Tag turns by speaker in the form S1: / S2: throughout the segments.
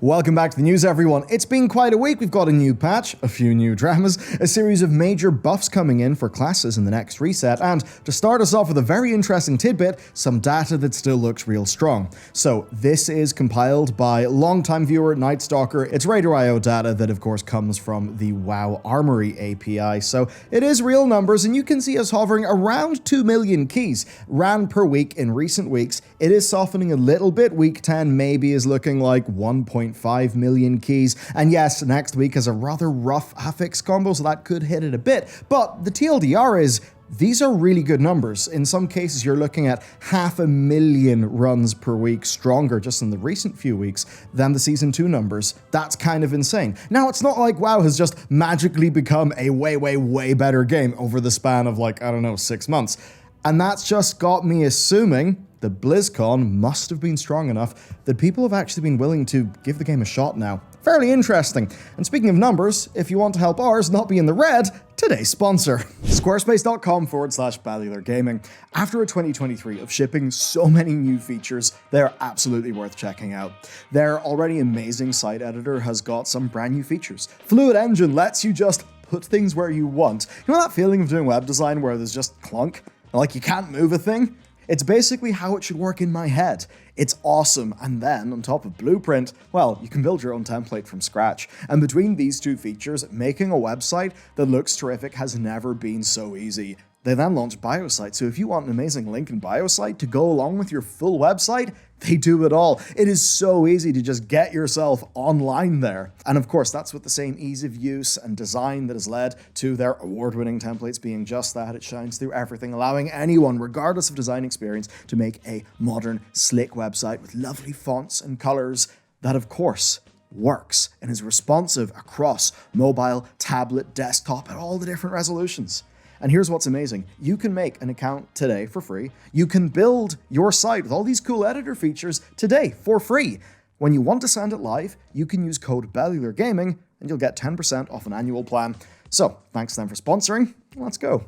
S1: Welcome back to the news, everyone. It's been quite a week. We've got a new patch, a few new dramas, a series of major buffs coming in for classes in the next reset, and to start us off with a very interesting tidbit, some data that still looks real strong. So this is compiled by longtime viewer Night Stalker. It's Raider.io data that of course comes from the WoW Armory API. So it is real numbers, and you can see us hovering around 2 million keys ran per week in recent weeks. It is softening a little bit. Week 10 maybe is looking like 1.5 million keys, and yes, next week has a rather rough affix combo, so that could hit it a bit, but the TLDR is these are really good numbers. In some cases, you're looking at 500,000 runs per week stronger just in the recent few weeks than the Season 2 numbers. That's kind of insane. Now, it's not like WoW has just magically become a way better game over the span of, like, I don't know, 6 months. And that's just got me assuming that BlizzCon must have been strong enough that people have actually been willing to give the game a shot now. Fairly interesting. And speaking of numbers, if you want to help ours not be in the red, today's sponsor, Squarespace.com/Bellular Gaming. After a 2023 of shipping so many new features, they're absolutely worth checking out. Their already amazing site editor has got some brand new features. Fluid Engine lets you just put things where you want. You know that feeling of doing web design where there's just clunk? Like you can't move a thing? It's basically how it should work in my head. It's awesome, and then, on top of Blueprint, well, you can build your own template from scratch. And between these two features, making a website that looks terrific has never been so easy. They then launched BioSite, so if you want an amazing link in BioSite to go along with your full website, they do it all. It is so easy to just get yourself online there. And of course, that's with the same ease of use and design that has led to their award-winning templates being just that. It shines through everything, allowing anyone, regardless of design experience, to make a modern, slick website with lovely fonts and colors that, of course, works and is responsive across mobile, tablet, desktop, at all the different resolutions. And here's what's amazing. You can make an account today for free. You can build your site with all these cool editor features today for free. When you want to send it live, you can use code Bellular Gaming and you'll get 10% off an annual plan. So thanks to them for sponsoring. Let's go.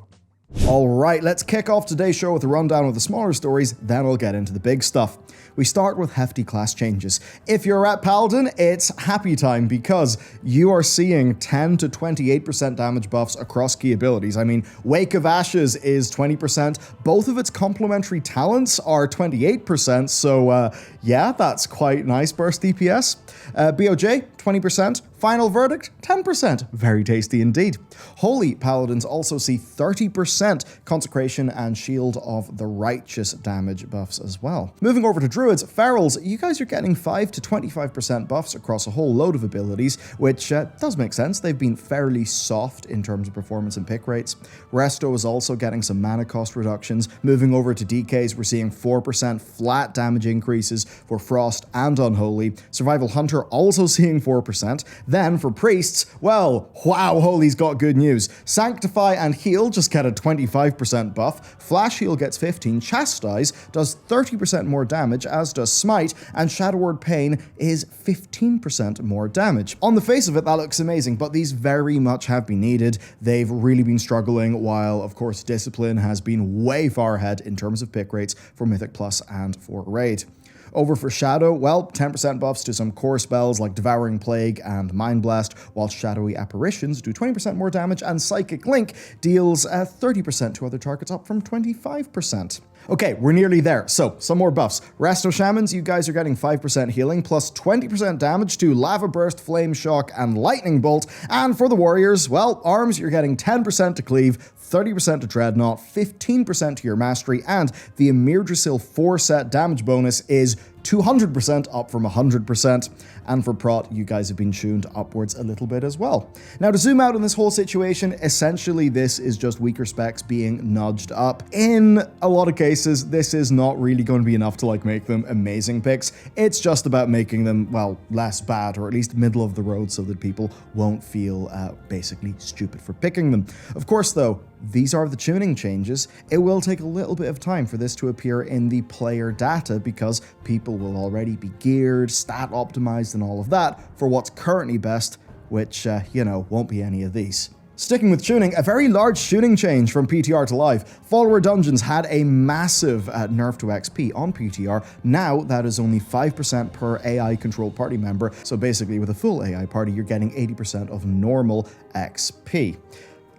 S1: All right, let's kick off today's show with a rundown of the smaller stories, then we'll get into the big stuff. We start with hefty class changes. If you're at Paladin, it's happy time because you are seeing 10 to 28% damage buffs across key abilities. I mean, Wake of Ashes is 20%. Both of its complementary talents are 28%, so yeah, that's quite nice burst DPS. BOJ, 20%. Final Verdict, 10%. Very tasty indeed. Holy Paladins also see 30% Consecration and Shield of the Righteous damage buffs as well. Moving over to Druids, Ferals, you guys are getting 5 to 25% buffs across a whole load of abilities, which does make sense. They've been fairly soft in terms of performance and pick rates. Resto is also getting some mana cost reductions. Moving over to DKs, we're seeing 4% flat damage increases for Frost and Unholy. Survival Hunter also seeing 4%. Then for Priests, well, wow, Holy's got good news. Sanctify and Heal just get a 25% buff. Flash Heal gets 15. Chastise does 30% more damage, as does Smite, and Shadow Word Pain is 15% more damage. On the face of it, that looks amazing, but these very much have been needed. They've really been struggling, while, of course, Discipline has been way far ahead in terms of pick rates for Mythic Plus and for Raid. Over for Shadow, well, 10% buffs to some core spells like Devouring Plague and Mind Blast, while Shadowy Apparitions do 20% more damage, and Psychic Link deals 30% to other targets, up from 25%. Okay, we're nearly there, so some more buffs. Resto Shamans, you guys are getting 5% healing, plus 20% damage to Lava Burst, Flame Shock, and Lightning Bolt. And for the Warriors, well, Arms, you're getting 10% to Cleave, 30% to Dreadnought, 15% to your Mastery, and the Emir Drasil 4-set damage bonus is 200% up from 100%, and for Prot, you guys have been tuned upwards a little bit as well. Now, to zoom out on this whole situation, essentially this is just weaker specs being nudged up. In a lot of cases, this is not really going to be enough to like make them amazing picks. It's just about making them, well, less bad, or at least middle of the road, so that people won't feel basically stupid for picking them. Of course, though, these are the tuning changes. It will take a little bit of time for this to appear in the player data because people will already be geared, stat optimized, and all of that for what's currently best, which, you know, won't be any of these. Sticking with tuning, a very large tuning change from PTR to live. Follower dungeons had a massive nerf to XP on PTR. Now that is only 5% per AI controlled party member. So basically with a full AI party, you're getting 80% of normal XP.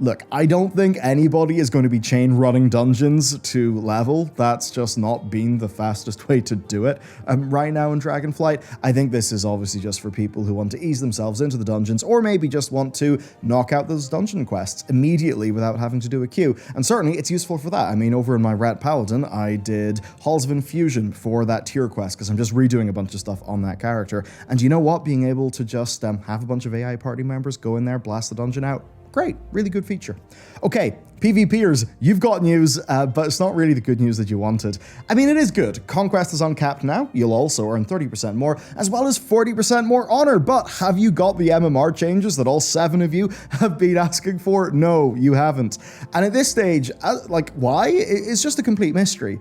S1: Look, I don't think anybody is going to be chain running dungeons to level. That's just not been the fastest way to do it right now in Dragonflight. I think this is obviously just for people who want to ease themselves into the dungeons, or maybe just want to knock out those dungeon quests immediately without having to do a queue. And certainly it's useful for that. I mean, over in my Rat Paladin, I did Halls of Infusion for that tier quest because I'm just redoing a bunch of stuff on that character. And you know what? Being able to just have a bunch of AI party members go in there, blast the dungeon out. Great, really good feature. Okay, PvPers, you've got news, but it's not really the good news that you wanted. I mean, it is good. Conquest is uncapped now. You'll also earn 30% more, as well as 40% more honor. But have you got the MMR changes that all 7 of you have been asking for? No, you haven't. And at this stage, why? It's just a complete mystery.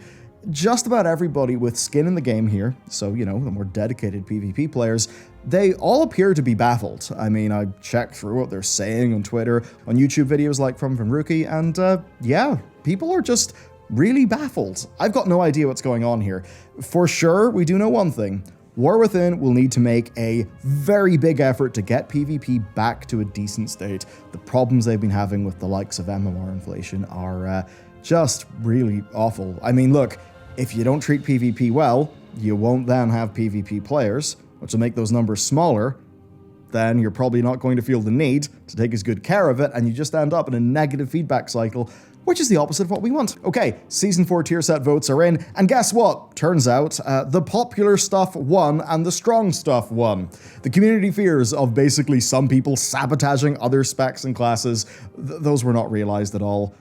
S1: Just about everybody with skin in the game here, so, you know, the more dedicated PvP players, they all appear to be baffled. I mean, I checked through what they're saying on Twitter, on YouTube videos like from Rookie, and yeah, people are just really baffled. I've got no idea what's going on here. For sure, we do know one thing. War Within will need to make a very big effort to get PvP back to a decent state. The problems they've been having with the likes of MMR inflation are just really awful. I mean, look, if you don't treat PvP well, you won't then have PvP players, which will make those numbers smaller. Then you're probably not going to feel the need to take as good care of it, and you just end up in a negative feedback cycle, which is the opposite of what we want. Okay, Season 4 tier set votes are in, and guess what? Turns out, the popular stuff won, and the strong stuff won. The community fears of basically some people sabotaging other specs and classes, those were not realized at all.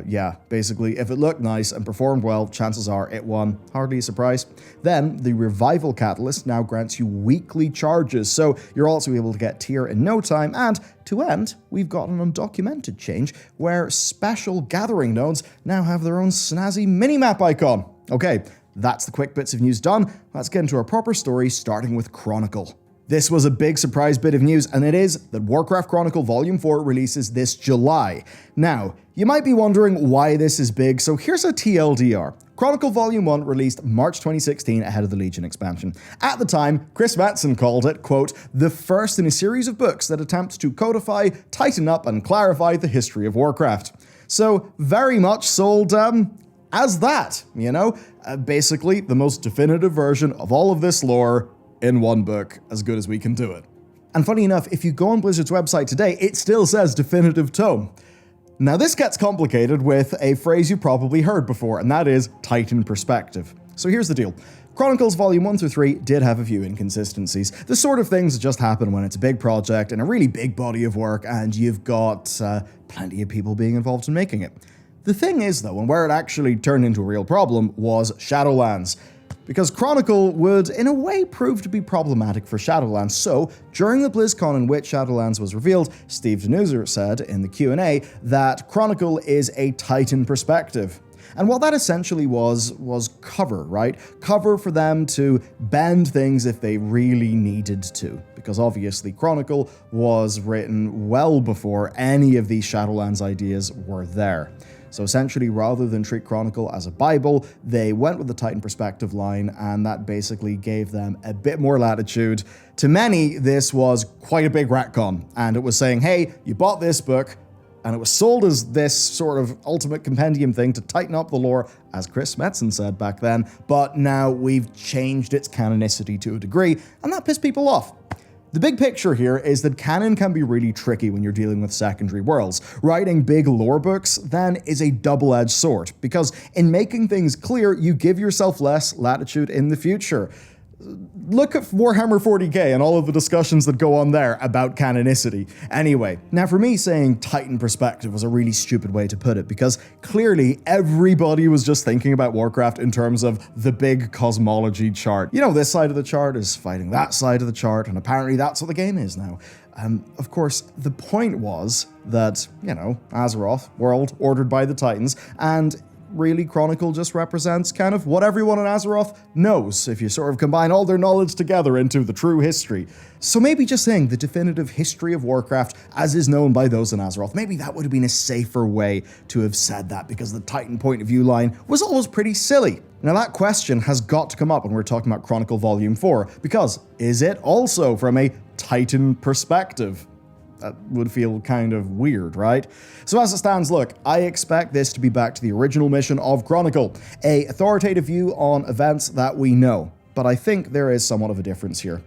S1: Yeah, basically, if it looked nice and performed well, chances are it won. Hardly a surprise. Then, the Revival Catalyst now grants you weekly charges, so you're also able to get tier in no time, and to end, we've got an undocumented change where special gathering nodes now have their own snazzy minimap icon. Okay, that's the quick bits of news done. Let's get into our proper story, starting with Chronicle. This was a big surprise bit of news, and it is that Warcraft Chronicle Volume 4 releases this July. Now, you might be wondering why this is big, so here's a TLDR. Chronicle Volume 1 released March 2016 ahead of the Legion expansion. At the time, Chris Metzen called it, quote, the first in a series of books that attempt to codify, tighten up, and clarify the history of Warcraft. So, very much sold, as that, you know? Basically, the most definitive version of all of this lore in one book, as good as we can do it. And funny enough, if you go on Blizzard's website today, it still says definitive tome. Now this gets complicated with a phrase you probably heard before, and that is Titan perspective. So here's the deal. Chronicles Volume 1 through 3 did have a few inconsistencies. The sort of things that just happen when it's a big project and a really big body of work, and you've got plenty of people being involved in making it. The thing is though, and where it actually turned into a real problem, was Shadowlands. Because Chronicle would, in a way, prove to be problematic for Shadowlands. So, during the BlizzCon in which Shadowlands was revealed, Steve Denuser said in the Q&A that Chronicle is a Titan perspective. And what that essentially was cover, right? Cover for them to bend things if they really needed to. Because obviously Chronicle was written well before any of these Shadowlands ideas were there. So essentially, rather than treat Chronicle as a Bible, they went with the Titan perspective line, and that basically gave them a bit more latitude. To many, this was quite a big retcon, and it was saying, hey, you bought this book, and it was sold as this sort of ultimate compendium thing to tighten up the lore, as Chris Metzen said back then, but now we've changed its canonicity to a degree, and that pissed people off. The big picture here is that canon can be really tricky when you're dealing with secondary worlds. Writing big lore books, then, is a double-edged sword, because in making things clear, you give yourself less latitude in the future. Look at Warhammer 40k and all of the discussions that go on there about canonicity. Anyway, now for me, saying Titan perspective was a really stupid way to put it, because clearly everybody was just thinking about Warcraft in terms of the big cosmology chart. You know, this side of the chart is fighting that side of the chart, and apparently that's what the game is now. Of course, the point was that, you know, Azeroth, world ordered by the Titans, and really Chronicle just represents kind of what everyone in Azeroth knows, if you sort of combine all their knowledge together into the true history. So maybe just saying the definitive history of Warcraft as is known by those in Azeroth, maybe that would have been a safer way to have said that, because the Titan point of view line was always pretty silly. Now that question has got to come up when we're talking about Chronicle Volume 4, because is it also from a Titan perspective? That would feel kind of weird, right? So as it stands, look, I expect this to be back to the original mission of Chronicle, a authoritative view on events that we know. But I think there is somewhat of a difference here.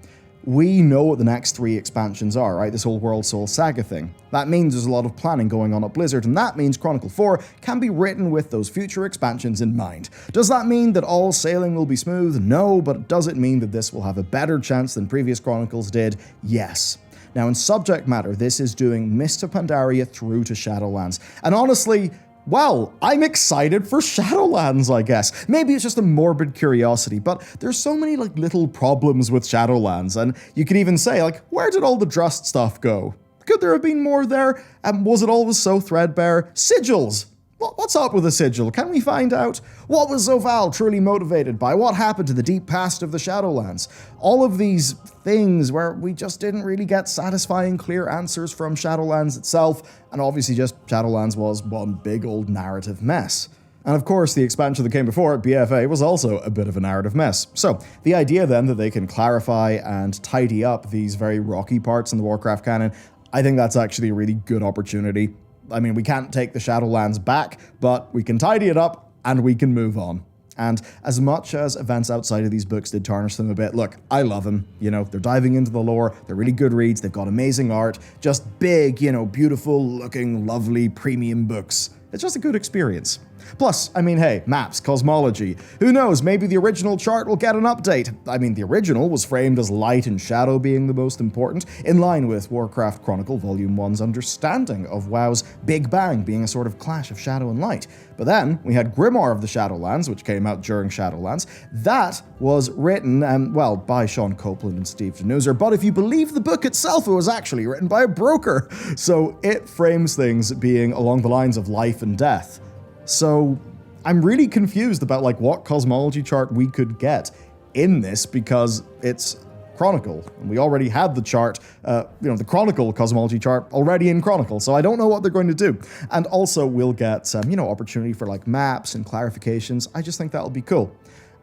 S1: We know what the next 3 expansions are, right? This whole World Soul Saga thing. That means there's a lot of planning going on at Blizzard, and that means Chronicle 4 can be written with those future expansions in mind. Does that mean that all sailing will be smooth? No, but does it mean that this will have a better chance than previous Chronicles did? Yes. Now in subject matter, this is doing Mist of Pandaria through to Shadowlands. And honestly, well, I'm excited for Shadowlands, I guess. Maybe it's just a morbid curiosity, but there's so many little problems with Shadowlands, and you could even say, where did all the Drust stuff go? Could there have been more there? And was it always so threadbare? Sigils! What's up with a sigil? Can we find out? What was Zovaal truly motivated by? What happened to the deep past of the Shadowlands? All of these things where we just didn't really get satisfying, clear answers from Shadowlands itself, and obviously just Shadowlands was one big old narrative mess. And of course, the expansion that came before it, BFA, was also a bit of a narrative mess. So, the idea then that they can clarify and tidy up these very rocky parts in the Warcraft canon, I think that's actually a really good opportunity. I mean, we can't take the Shadowlands back, but we can tidy it up and we can move on. And as much as events outside of these books did tarnish them a bit, look, I love them. You know, they're diving into the lore, they're really good reads, they've got amazing art, just big, beautiful looking, lovely premium books. It's just a good experience. Plus, I mean, hey, maps, cosmology. Who knows, maybe the original chart will get an update. I mean, the original was framed as light and shadow being the most important, in line with Warcraft Chronicle Volume 1's understanding of WoW's Big Bang being a sort of clash of shadow and light. But then, we had Grimoire of the Shadowlands, which came out during Shadowlands. That was written, by Sean Copeland and Steve Denuser, but if you believe the book itself, it was actually written by a broker. So it frames things being along the lines of life and death. So I'm really confused about what cosmology chart we could get in this, because it's Chronicle, and we already had the chart, the Chronicle cosmology chart already in Chronicle, so I don't know what they're going to do. And also we'll get opportunity for maps and clarifications. I just think that'll be cool.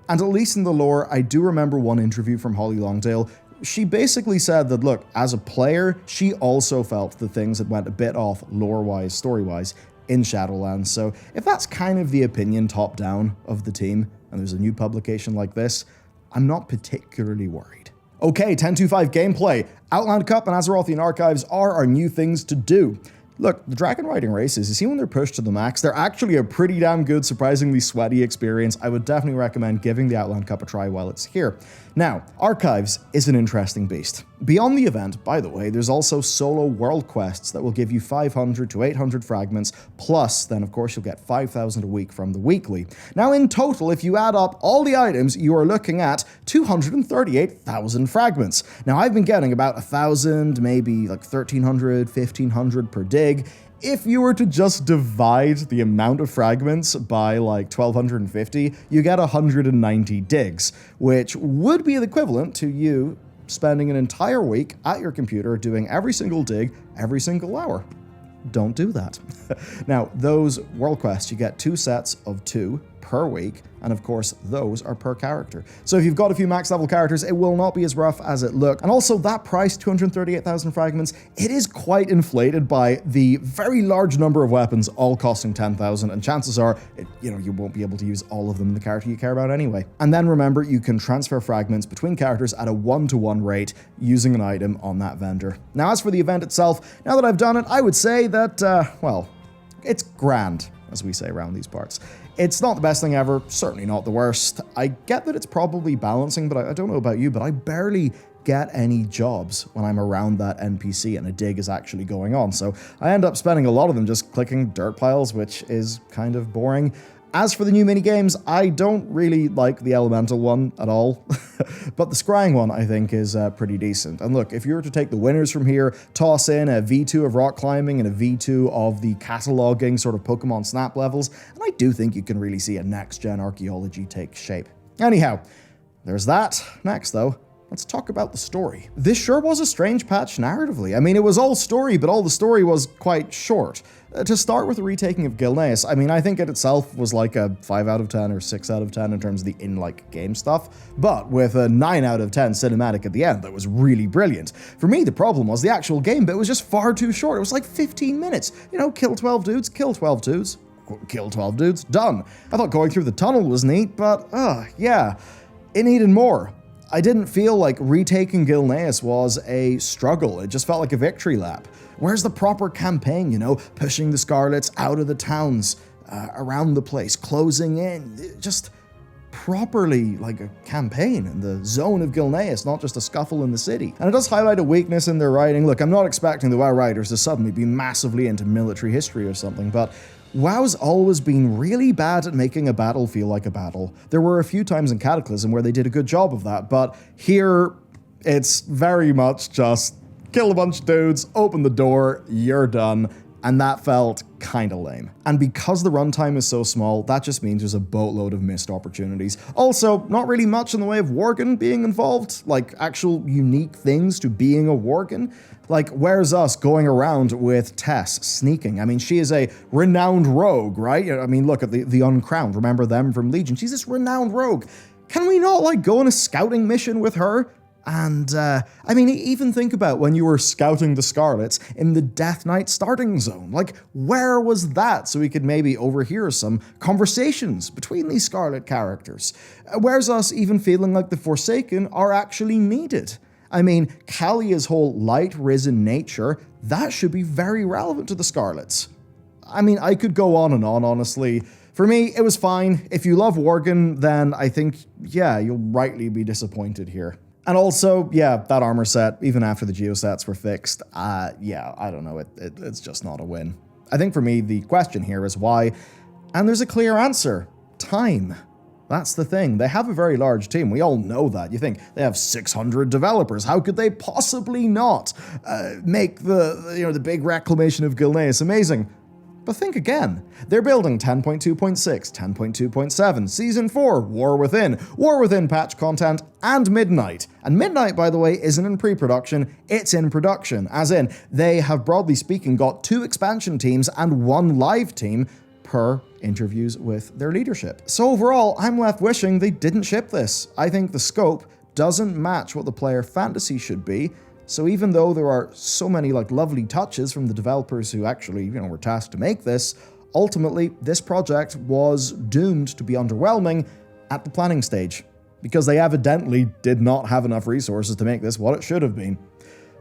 S1: And at least in the lore, I do remember one interview from Holly Longdale. She basically said that, look, as a player, she also felt the things that went a bit off lore-wise, story-wise, in Shadowlands. So if that's kind of the opinion top-down of the team, and there's a new publication like this, I'm not particularly worried. Okay, 10.2.5 gameplay. Outland Cup and Azerothian Archives are our new things to do. Look, the dragon riding races, you see when they're pushed to the max, they're actually a pretty damn good, surprisingly sweaty experience. I would definitely recommend giving the Outland Cup a try while it's here. Now, Archives is an interesting beast. Beyond the event, by the way, there's also solo world quests that will give you 500 to 800 fragments, plus then of course you'll get 5,000 a week from the weekly. Now in total, if you add up all the items, you are looking at 238,000 fragments. Now I've been getting about 1,000, maybe 1,300, 1,500 per dig. If you were to just divide the amount of fragments by 1,250, you get 190 digs, which would be the equivalent to you spending an entire week at your computer doing every single dig every single hour. Don't do that. Now, those world quests, you get 2 sets of 2 per week, and of course, those are per character. So if you've got a few max level characters, it will not be as rough as it looked. And also, that price, 238,000 fragments, it is quite inflated by the very large number of weapons all costing 10,000, and chances are, you won't be able to use all of them in the character you care about anyway. And then remember, you can transfer fragments between characters at a 1-to-1 rate using an item on that vendor. Now, as for the event itself, now that I've done it, I would say that, it's grand, as we say around these parts. It's not the best thing ever, certainly not the worst. I get that it's probably balancing, but I don't know about you, but I barely get any jobs when I'm around that NPC and a dig is actually going on. So I end up spending a lot of them just clicking dirt piles, which is kind of boring. As for the new minigames, I don't really like the elemental one at all, but the scrying one I think is pretty decent. And look, if you were to take the winners from here, toss in a V2 of rock climbing and a V2 of the cataloging sort of Pokemon Snap levels, and I do think you can really see a next-gen archaeology take shape. Anyhow, there's that. Next though, let's talk about the story. This sure was a strange patch narratively. I mean, it was all story, but all the story was quite short. To start with the retaking of Gilneas, I mean, I think it itself was like a 5 out of 10 or 6 out of 10 in terms of the in-like game stuff, but with a 9 out of 10 cinematic at the end that was really brilliant. For me, the problem was the actual game bit was just far too short. It was like 15 minutes. You know, kill 12 dudes, kill 12 dudes, kill 12 dudes, done. I thought going through the tunnel was neat, but, yeah, it needed more. I didn't feel like retaking Gilneas was a struggle. It just felt like a victory lap. Where's the proper campaign, you know, pushing the Scarlets out of the towns, around the place, closing in, just properly like a campaign in the zone of Gilneas, not just a scuffle in the city. And it does highlight a weakness in their writing. Look, I'm not expecting the WoW writers to suddenly be massively into military history or something, but WoW's always been really bad at making a battle feel like a battle. There were a few times in Cataclysm where they did a good job of that, but here it's very much just kill a bunch of dudes, open the door, you're done. And that felt kinda lame. And because the runtime is so small, that just means there's a boatload of missed opportunities. Also, not really much in the way of Worgen being involved, like actual unique things to being a Worgen. Like, where's us going around with Tess sneaking? I mean, she is a renowned rogue, right? I mean, look at the Uncrowned, remember them from Legion? She's this renowned rogue. Can we not, like, go on a scouting mission with her? And, I mean, even think about when you were scouting the Scarlets in the Death Knight starting zone. Like, where was that so we could maybe overhear some conversations between these Scarlet characters? Where's us even feeling like the Forsaken are actually needed? I mean, Kalia's whole light-risen nature, that should be very relevant to the Scarlets. I mean, I could go on and on, honestly. For me, it was fine. If you love Worgen, then I think, yeah, you'll rightly be disappointed here. And also, yeah, that armor set, even after the geosets were fixed, yeah, I don't know, it's just not a win. I think for me, the question here is why, and there's a clear answer: time. That's the thing. They have a very large team. We all know that. You think they have 600 developers. How could they possibly not make the big reclamation of Gilneas amazing? But think again. They're building 10.2.6, 10.2.7, Season 4, War Within patch content, and Midnight. And Midnight, by the way, isn't in pre-production, it's in production. As in, they have, broadly speaking, got 2 expansion teams and 1 live team per interviews with their leadership. So overall, I'm left wishing they didn't ship this. I think the scope doesn't match what the player fantasy should be. So even though there are so many lovely touches from the developers who actually, were tasked to make this, ultimately this project was doomed to be underwhelming at the planning stage, because they evidently did not have enough resources to make this what it should have been.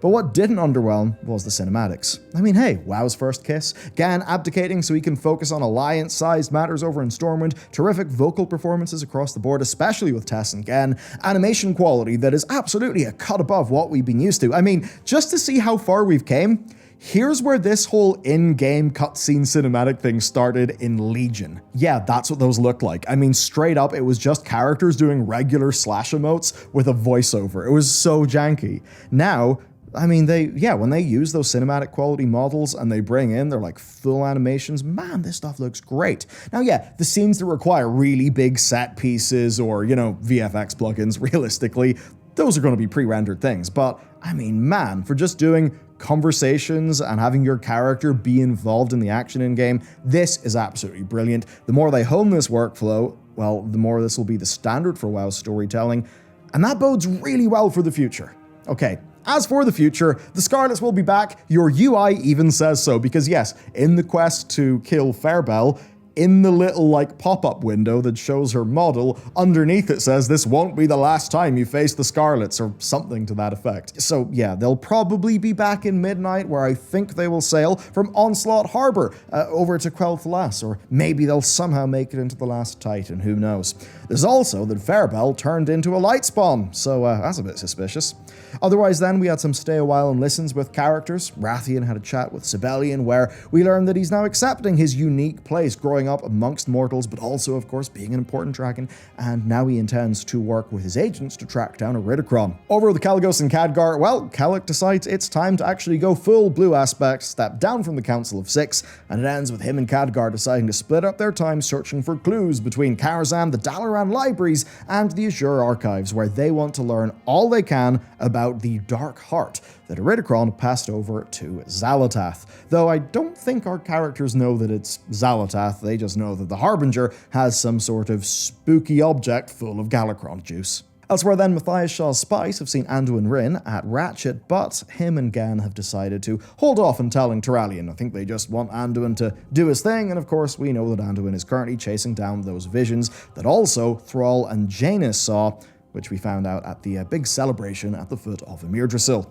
S1: But what didn't underwhelm was the cinematics. I mean, hey, WoW's first kiss, Gan abdicating so he can focus on alliance-sized matters over in Stormwind, terrific vocal performances across the board, especially with Tess and Gan, animation quality that is absolutely a cut above what we've been used to. I mean, just to see how far we've came, here's where this whole in-game cutscene cinematic thing started in Legion. Yeah, that's what those looked like. I mean, straight up, it was just characters doing regular slash emotes with a voiceover. It was so janky. Now, I mean, when they use those cinematic quality models and they bring in their full animations, man, this stuff looks great. Now, yeah, the scenes that require really big set pieces or, VFX plugins, realistically, those are going to be pre-rendered things. But, I mean, man, for just doing conversations and having your character be involved in the action in-game, this is absolutely brilliant. The more they hone this workflow, well, the more this will be the standard for WoW storytelling, and that bodes really well for the future. Okay. As for the future, the Scarlets will be back. Your UI even says so, because yes, in the quest to kill Fairbell, in the little pop-up window that shows her model, underneath it says this won't be the last time you face the Scarlets, or something to that effect. So yeah, they'll probably be back in Midnight, where I think they will sail from Onslaught Harbor over to Quel'Thalas, or maybe they'll somehow make it into the Last Titan, who knows. There's also that Fairbell turned into a light spawn, so that's a bit suspicious. Otherwise then, we had some stay a while and listens with characters. Rathian had a chat with Sibelian, where we learned that he's now accepting his unique place growing up amongst mortals, but also, of course, being an important dragon, and now he intends to work with his agents to track down Iridikron. Over with Kalecgos and Khadgar, well, Kalik decides it's time to actually go full blue aspect, step down from the Council of Six, and it ends with him and Khadgar deciding to split up their time searching for clues between Karazhan, the Dalaran libraries, and the Azure archives, where they want to learn all they can about the Dark Heart that Iridikron passed over to Xal'atath. Though I don't think our characters know that it's Xal'atath, they just know that the Harbinger has some sort of spooky object full of Galakrond juice. Elsewhere then, Matthias Shaw's spies have seen Anduin Wrynn at Ratchet, but him and Gen have decided to hold off on telling Turalyon. I think they just want Anduin to do his thing, and of course we know that Anduin is currently chasing down those visions that also Thrall and Jaina saw, which we found out at the big celebration at the foot of Emir Drasil.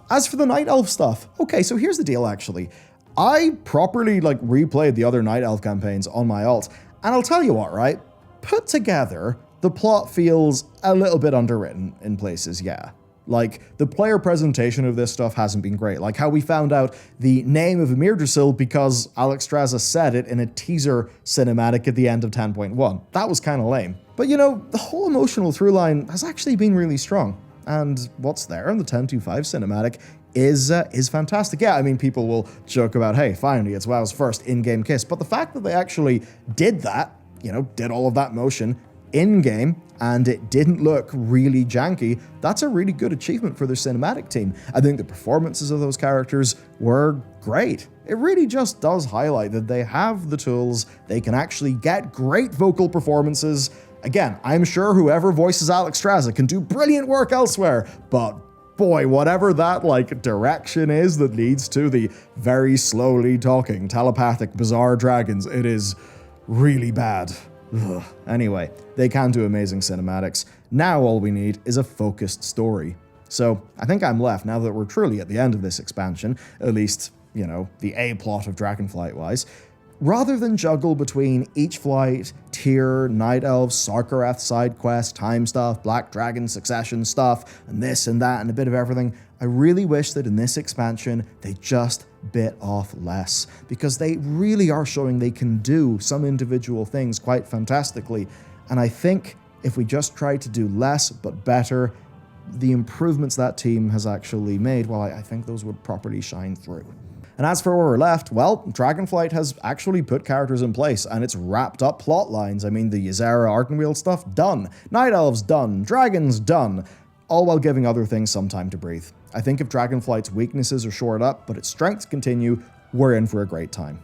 S1: As for the Night Elf stuff, okay, so here's the deal actually. I properly replayed the other Night Elf campaigns on my alt, and I'll tell you what, right? Put together, the plot feels a little bit underwritten in places, yeah. The player presentation of this stuff hasn't been great. Like how we found out the name of Emir Drasil because Alexstrasza said it in a teaser cinematic at the end of 10.1. That was kind of lame. But the whole emotional through line has actually been really strong. And what's there in the 10.25 cinematic is fantastic. Yeah, I mean, people will joke about, hey, finally, it's WoW's first in-game kiss. But the fact that they actually did that, did all of that motion in-game, and it didn't look really janky, that's a really good achievement for their cinematic team. I think the performances of those characters were great. It really just does highlight that they have the tools, they can actually get great vocal performances. Again, I'm sure whoever voices Alexstrasza can do brilliant work elsewhere, but boy, whatever that direction is that leads to the very slowly talking, telepathic, bizarre dragons, it is really bad. Ugh. Anyway, they can do amazing cinematics. Now all we need is a focused story. So I think I'm left, now that we're truly at the end of this expansion, at least, the A-plot of Dragonflight-wise, rather than juggle between each flight, Tyr, Night Elves, Sarkarath side quest, time stuff, Black Dragon succession stuff, and this and that and a bit of everything, I really wish that in this expansion they just bit off less, because they really are showing they can do some individual things quite fantastically, and I think if we just try to do less but better, the improvements that team has actually made, well, I think those would properly shine through. And as for where we're left, well, Dragonflight has actually put characters in place, and it's wrapped up plot lines. I mean, the Ysera Ardenweald stuff, done. Night Elves, done. Dragons, done. All while giving other things some time to breathe. I think if Dragonflight's weaknesses are shored up, but its strengths continue, we're in for a great time.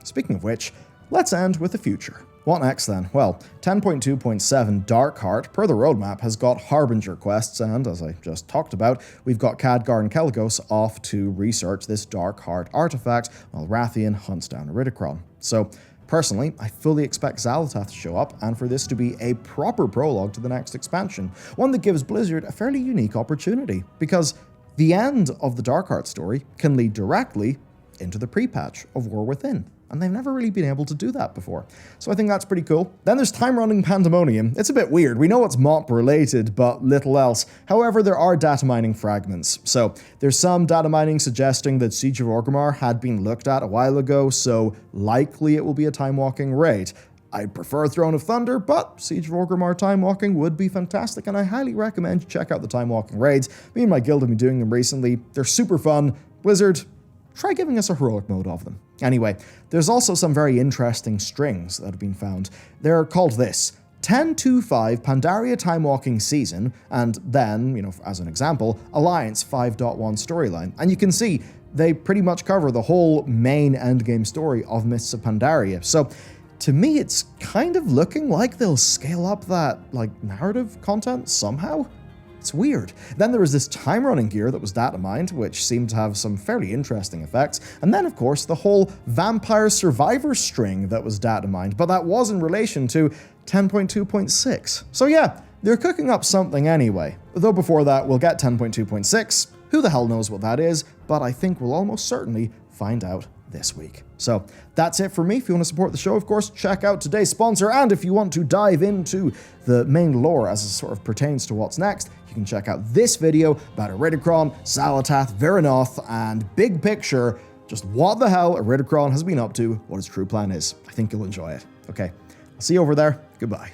S1: Speaking of which, let's end with the future. What next then? Well, 10.2.7 Dark Heart, per the roadmap, has got Harbinger quests, and as I just talked about, we've got Khadgar and Kalecgos off to research this Dark Heart artifact, while Rathian hunts down Iridikron. So, personally, I fully expect Xal'atath to show up, and for this to be a proper prologue to the next expansion, one that gives Blizzard a fairly unique opportunity, because the end of the Dark Heart story can lead directly into the pre-patch of War Within. And they've never really been able to do that before. So I think that's pretty cool. Then there's Time Running Pandemonium. It's a bit weird. We know it's MOP related, but little else. However, there are data mining fragments. So there's some data mining suggesting that Siege of Orgrimmar had been looked at a while ago, so likely it will be a time walking raid. I'd prefer Throne of Thunder, but Siege of Orgrimmar time walking would be fantastic, and I highly recommend you check out the time walking raids. Me and my guild have been doing them recently. They're super fun. Blizzard, try giving us a heroic mode of them. Anyway, there's also some very interesting strings that have been found. They're called this: 10.25 Pandaria Time Walking Season, and then, as an example, Alliance 5.1 storyline. And you can see they pretty much cover the whole main endgame story of Mists of Pandaria. So, to me, it's kind of looking like they'll scale up that, narrative content somehow. It's weird. Then there was this time running gear that was data mined, which seemed to have some fairly interesting effects. And then, of course, the whole Vampire Survivor string that was data mined, but that was in relation to 10.2.6. So yeah, they're cooking up something anyway. Though before that, we'll get 10.2.6. Who the hell knows what that is, but I think we'll almost certainly find out this week. So that's it for me. If you want to support the show, of course, check out today's sponsor. And if you want to dive into the main lore as it sort of pertains to what's next, you can check out this video about Iridikron, Xal'atath, Viranoth, and big picture, just what the hell Iridikron has been up to, what his true plan is. I think you'll enjoy it. Okay, I'll see you over there. Goodbye.